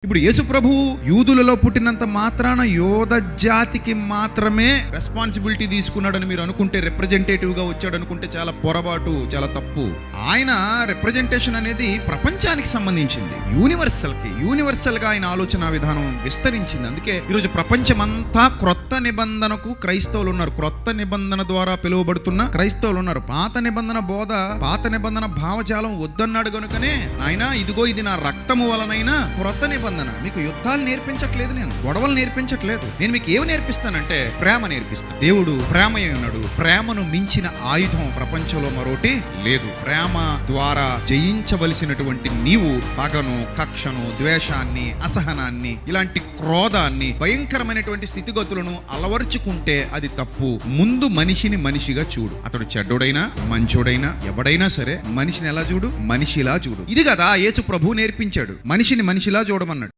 ఇప్పుడు యేసు ప్రభు యూదులలో పుట్టినంత మాత్రాన యోధ జాతికి మాత్రమే రెస్పాన్సిబిలిటీ తీసుకున్నాడని మీరు అనుకుంటే, రిప్రజెంటేటివ్ గా వచ్చాడు అనుకుంటే చాలా పొరపాటు, చాలా తప్పు. ఆయన రిప్రజెంటేషన్ అనేది ప్రపంచానికి సంబంధించింది, యూనివర్సల్ గా ఆయన ఆలోచన విధానం విస్తరించింది. అందుకే ఈరోజు ప్రపంచమంతా క్రొత్త నిబంధనకు క్రైస్తవులు ఉన్నారు, క్రొత్త నిబంధన ద్వారా పిలువబడుతున్న క్రైస్తవులు ఉన్నారు. పాత నిబంధన బోధ, పాత నిబంధన భావజాలం వద్దన్నాడు కనుకనే నాయనా ఇదిగో ఇది నా రక్తము వలనైనా క్రొత్త నిబంధన. మీకు యుద్ధాలు నేర్పించట్లేదు, నేను గొడవలు నేర్పించట్లేదు. నేను మీకు ఏమి నేర్పిస్తానంటే ప్రేమ నేర్పిస్తాను. దేవుడు ప్రేమ ఉన్నాడు. ప్రేమను మించిన ఆయుధం ప్రపంచంలో మరోటి లేదు. ప్రేమ ద్వారా జయించవలసినటువంటి నీవు పగను, కక్షను, ద్వేషాన్ని, అసహనాన్ని, ఇలాంటి క్రోధాన్ని, భయంకరమైనటువంటి స్థితిగతులను అలవర్చుకుంటే అది తప్పు. ముందు మనిషిని మనిషిగా చూడు. అతడు చెడ్డోడైనా మంచోడైనా ఎవడైనా సరే మనిషిని ఎలా చూడు? మనిషిలా చూడు. ఇది కదా యేసు ప్రభు నేర్పించాడు. మనిషిని మనిషిలా చూడమన్నాడు.